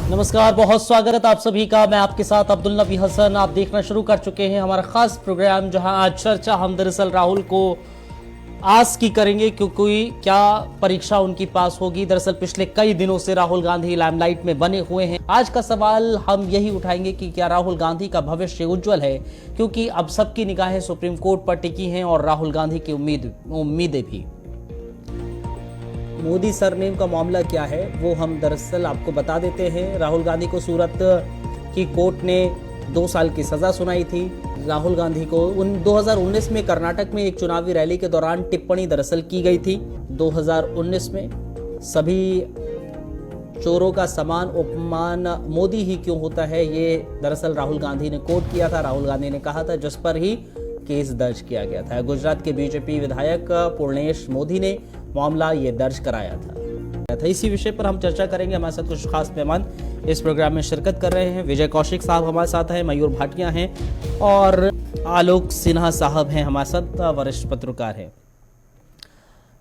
नमस्कार, बहुत स्वागत आप सभी का। मैं आपके साथ अब्दुल नबी हसन। आप देखना शुरू कर चुके हैं हमारा खास प्रोग्राम, जहां आज चर्चा हम दरअसल राहुल को आस की करेंगे क्योंकि क्या परीक्षा उनकी पास होगी। दरअसल पिछले कई दिनों से राहुल गांधी लाइमलाइट में बने हुए हैं। आज का सवाल हम यही उठाएंगे कि क्या राहुल गांधी का भविष्य उज्जवल है, क्योंकि अब सबकी निगाहें सुप्रीम कोर्ट पर टिकी हैं और राहुल गांधी की उम्मीदें भी। मोदी सरनेम का मामला क्या है वो हम दरअसल आपको बता देते हैं। राहुल गांधी को सूरत की कोर्ट ने 2 साल की सजा सुनाई थी। राहुल गांधी को 2019 में कर्नाटक में एक चुनावी रैली के दौरान टिप्पणी दरअसल की गई थी। 2019 में सभी चोरों का समान उपमान मोदी ही क्यों होता है, ये दरअसल राहुल गांधी ने कोट किया था। राहुल गांधी ने कहा था, जिस पर ही केस दर्ज किया गया था। गुजरात के बीजेपी विधायक पूर्णेश मोदी ने मामला ये दर्ज कराया था। इसी विषय पर हम चर्चा करेंगे। हमारे साथ कुछ खास मेहमान इस प्रोग्राम में शिरकत कर रहे हैं। विजय कौशिक साहब हमारे साथ हैं, मयूर भाटिया हैं और आलोक सिन्हा साहब हैं हमारे साथ, वरिष्ठ पत्रकार हैं।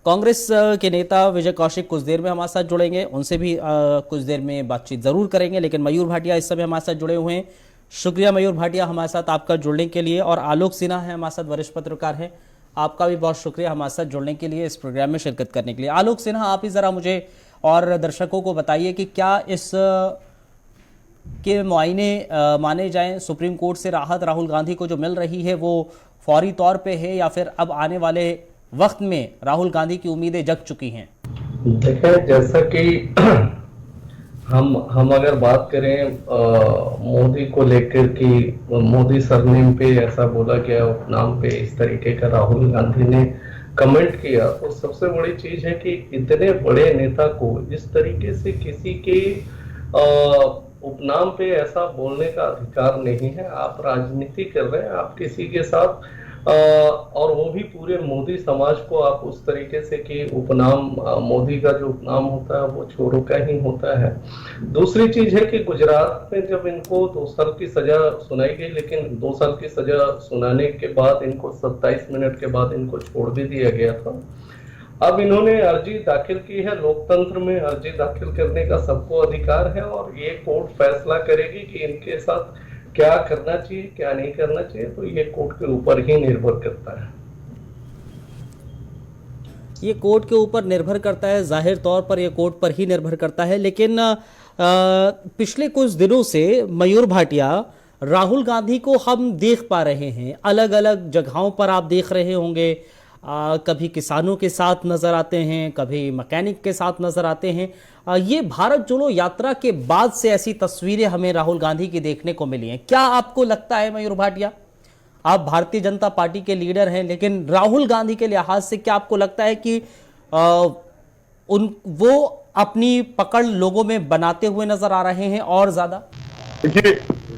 कांग्रेस के नेता विजय कौशिक कुछ देर में हमारे साथ जुड़ेंगे, उनसे भी कुछ देर में बातचीत जरूर करेंगे। लेकिन मयूर भाटिया इस समय हमारे साथ जुड़े हुए हैं। शुक्रिया मयूर भाटिया हमारे साथ आपका जुड़ने के लिए। और आलोक सिन्हा है हमारे साथ, वरिष्ठ पत्रकार हैं, आपका भी बहुत शुक्रिया हमारे साथ जुड़ने के लिए, इस प्रोग्राम में शिरकत करने के लिए। आलोक सिन्हा, आप ही जरा मुझे और दर्शकों को बताइए कि क्या इस के मुआयने माने जाएं, सुप्रीम कोर्ट से राहत राहुल गांधी को जो मिल रही है वो फौरी तौर पे है, या फिर अब आने वाले वक्त में राहुल गांधी की उम्मीदें जग चुकी हैं? देखें, जैसा कि हम अगर बात करें मोदी को लेकर कि मोदी सरनेम पे ऐसा बोला गया, उपनाम पे इस तरीके का राहुल गांधी ने कमेंट किया, तो सबसे बड़ी चीज है कि इतने बड़े नेता को इस तरीके से किसी के उपनाम पे ऐसा बोलने का अधिकार नहीं है। आप राजनीति कर रहे हैं, आप किसी के साथ और वो भी पूरे मोदी समाज को आप उस तरीके से कि उपनाम, मोदी का जो उपनाम होता है वो चोरों का ही होता है। दूसरी चीज है कि गुजरात में जब इनको 2 साल की सजा सुनाई गई, लेकिन 2 साल की सजा सुनाने के बाद इनको 27 मिनट के बाद इनको छोड़ भी दिया गया था। अब इन्होंने अर्जी दाखिल की है। लोकतंत्र में अर्जी दाखिल करने का सबको अधिकार है और ये कोर्ट फैसला करेगी कि इनके साथ क्या करना चाहिए, क्या नहीं करना चाहिए, तो ये कोर्ट के ऊपर ही निर्भर करता है। ये कोर्ट के ऊपर निर्भर करता है, जाहिर तौर पर ये कोर्ट पर ही निर्भर करता है। लेकिन पिछले कुछ दिनों से मयूर भाटिया, राहुल गांधी को हम देख पा रहे हैं अलग अलग जगहों पर। आप देख रहे होंगे कभी किसानों के साथ नजर आते हैं, कभी मैकेनिक के साथ नजर आते हैं। ये भारत जोड़ो यात्रा के बाद से ऐसी तस्वीरें हमें राहुल गांधी की देखने को मिली हैं। क्या आपको लगता है मयूर भाटिया, आप भारतीय जनता पार्टी के लीडर हैं, लेकिन राहुल गांधी के लिहाज से क्या आपको लगता है कि वो अपनी पकड़ लोगों में बनाते हुए नजर आ रहे हैं और ज्यादा? देखिए,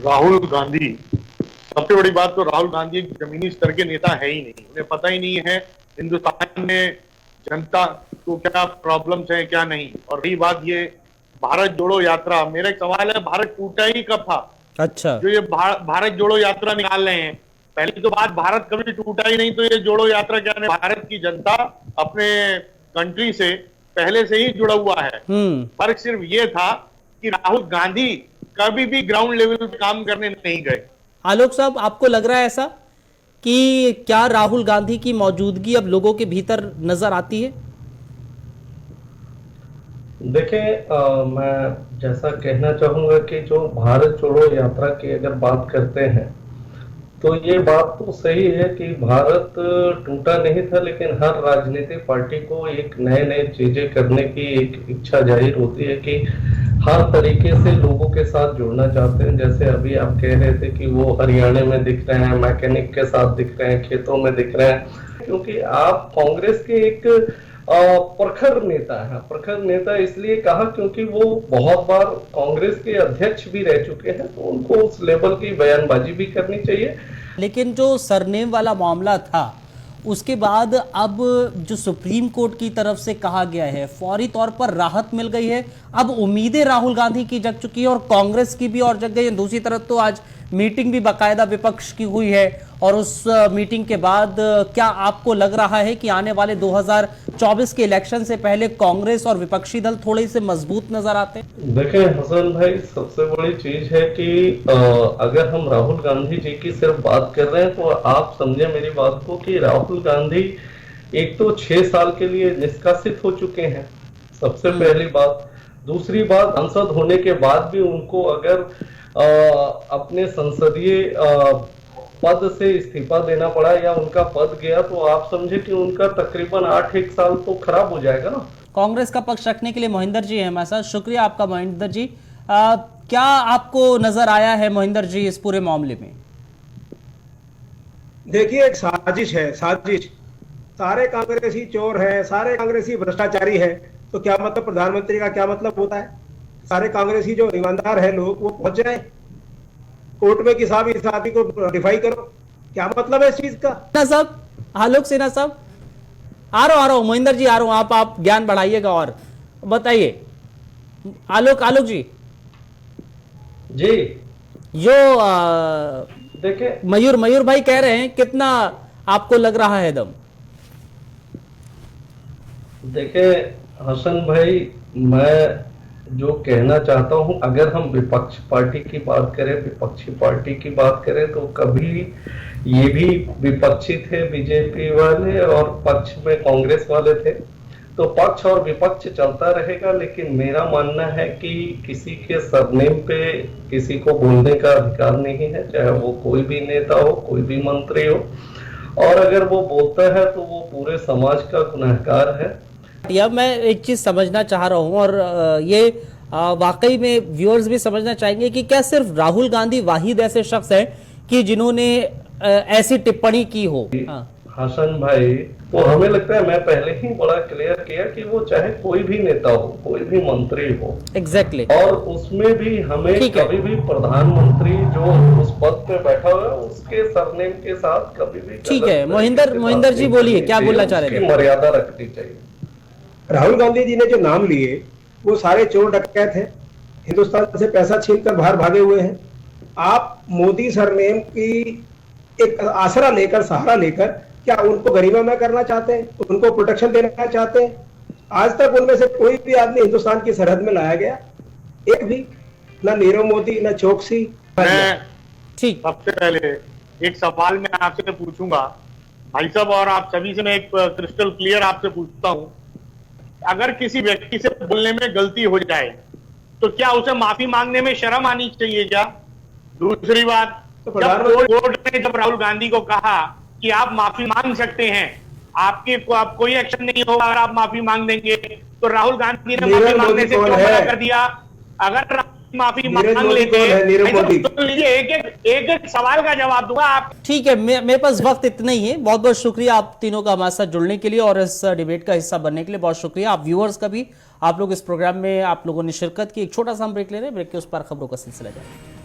राहुल गांधी, सबसे बड़ी बात तो राहुल गांधी एक जमीनी स्तर के नेता है ही नहीं। उन्हें पता ही नहीं है हिंदुस्तान में जनता को क्या प्रॉब्लम्स है, क्या नहीं। और रही बात ये भारत जोड़ो यात्रा, मेरा एक सवाल है, भारत टूटा ही कब था? अच्छा, जो ये भारत जोड़ो यात्रा निकाल रहे हैं, पहली तो बात, भारत कभी टूटा ही नहीं, तो ये जोड़ो यात्रा क्या है? भारत की जनता अपने कंट्री से पहले से ही जुड़ा हुआ है। फर्क सिर्फ ये था कि राहुल गांधी कभी भी ग्राउंड लेवल पे काम करने नहीं गए। आलोक साहब, आपको लग रहा है ऐसा कि क्या राहुल गांधी की मौजूदगी अब लोगों के भीतर नजर आती है? देखें, मैं जैसा कहना चाहूंगा कि जो भारत जोड़ो यात्रा की अगर बात करते हैं तो ये बात तो सही है कि भारत टूटा नहीं था, लेकिन हर राजनीतिक पार्टी को एक नए नए चीजें करने की एक इच्छा जाहिर होती है कि हर तरीके से लोगों के साथ जुड़ना चाहते हैं। जैसे अभी आप कह रहे थे कि वो हरियाणा में दिख रहे हैं, मैकेनिक के साथ दिख रहे हैं, खेतों में दिख रहे हैं, क्योंकि आप कांग्रेस के एक प्रखर नेता है। प्रखर नेता इसलिए कहा क्योंकि वो बहुत बार कांग्रेस के अध्यक्ष भी रह चुके हैं, तो उनको उस लेवल की बयानबाजी भी करनी चाहिए। लेकिन जो सरनेम वाला मामला था उसके बाद अब जो सुप्रीम कोर्ट की तरफ से कहा गया है, फौरी तौर पर राहत मिल गई है। अब उम्मीदें राहुल गांधी की जग चुकी है और कांग्रेस की भी और जग गई है। दूसरी तरफ तो आज मीटिंग भी बाकायदा विपक्ष की हुई है और उस मीटिंग के बाद क्या आपको लग रहा है कि आने वाले 2024 के इलेक्शन से पहले कांग्रेस और विपक्षी दल थोड़े से मजबूत नजर आते हैं? देखें हसन भाई, सबसे बड़ी चीज है कि अगर हम राहुल गांधी जी की सिर्फ बात कर रहे हैं तो आप समझे मेरी बात को कि राहुल गांधी एक तो 6 साल के लिए निष्कासित हो चुके हैं, सबसे पहली बात। दूसरी बात, सांसद होने के बाद भी उनको अगर अपने संसदीय पद से इस्तीफा देना पड़ा या उनका पद गया तो आप समझे कि उनका तकरीबन 8 साल तो खराब हो जाएगा ना। कांग्रेस का पक्ष रखने के लिए मोहिंदर जी हैं हमारे साथ। शुक्रिया आपका मोहिंदर जी। क्या आपको नजर आया है मोहिंदर जी इस पूरे मामले में? देखिए, एक साजिश है, साजिश। सारे कांग्रेसी चोर हैं, सारे कांग्रेसी भ्रष्टाचारी हैं, तो क्या मतलब प्रधानमंत्री का क्या मतलब होता है? सारे कांग्रेसी जो ईमानदार है लोग वो पहुंच जाए कोर्ट में कि साहब इस आदमी को डिफाई करो, क्या मतलब है इस चीज का? ना साहब, आलोक सिन्हा साहब, आ रहा हूं मोहिंदर जी, आ रहा हूं। आप ज्ञान बढ़ाइएगा और बताइए। आलोक जी जी जो देखे मयूर भाई कह रहे हैं, कितना आपको लग रहा है दम? देखे हसन भाई, मैं जो कहना चाहता हूं, अगर हम विपक्ष पार्टी की बात करें, विपक्षी पार्टी की बात करें तो कभी ये भी विपक्षी थे बीजेपी वाले और पक्ष में कांग्रेस वाले थे, तो पक्ष और विपक्ष चलता रहेगा। लेकिन मेरा मानना है कि किसी के सरनेम पे किसी को बोलने का अधिकार नहीं है, चाहे वो कोई भी नेता हो, कोई भी मंत्री हो, और अगर वो बोलता है तो वो पूरे समाज का गुनहगार है। या मैं एक चीज समझना चाह रहा हूं और ये वाकई में व्यूअर्स भी समझना चाहेंगे कि क्या सिर्फ राहुल गांधी वाहिद ऐसे शख्स हैं कि जिन्होंने ऐसी टिप्पणी की हो? हसन भाई, तो हमें लगता है, मैं पहले ही बड़ा क्लियर किया कि वो चाहे कोई भी नेता हो, कोई भी मंत्री हो, एग्जैक्टली और उसमें भी हमें कभी भी प्रधानमंत्री जो उस पद पे बैठा हुआ है उसके सरनेम के साथ कभी भी। ठीक है, मोहिंदर जी बोलिए, क्या बोलना चाह रहे थे? मर्यादा रखनी चाहिए। राहुल गांधी जी ने जो नाम लिए वो सारे चोर डकैत हैं, हिंदुस्तान से पैसा छीनकर बाहर भागे हुए हैं। आप मोदी सरनेम की एक आसरा लेकर, सहारा लेकर, क्या उनको गरिमामय करना चाहते हैं? उनको प्रोटेक्शन देना चाहते हैं? आज तक उनमें से कोई भी आदमी हिंदुस्तान की सरहद में लाया गया? एक भी? ना नीरव मोदी, ना चौकसी। ठीक, सबसे पहले एक सवाल मैं आपसे पूछूंगा भाई साहब, और आप सभी से मैं एक क्रिस्टल क्लियर आपसे पूछता हूं, अगर किसी व्यक्ति से बोलने में गलती हो जाए तो क्या उसे माफी मांगने में शर्म आनी चाहिए क्या? दूसरी बात, कोर्ट ने जब राहुल गांधी को कहा कि आप माफी मांग सकते हैं, आप कोई एक्शन नहीं होगा अगर आप माफी मांग देंगे, तो राहुल गांधी ने माफी मांगने से क्यों मना कर दिया? अगर माफी मांग लेते, तो लीजिए, एक सवाल का जवाब दूंगा आप। ठीक है, मेरे पास वक्त इतना ही है। बहुत बहुत शुक्रिया आप तीनों का हमारे साथ जुड़ने के लिए और इस डिबेट का हिस्सा बनने के लिए बहुत शुक्रिया। आप व्यूअर्स का भी, आप लोग इस प्रोग्राम में आप लोगों ने शिरकत की। एक छोटा सा हम ब्रेक ले रहे हैं, ब्रेक के उस पर खबरों का सिलसिला जारी।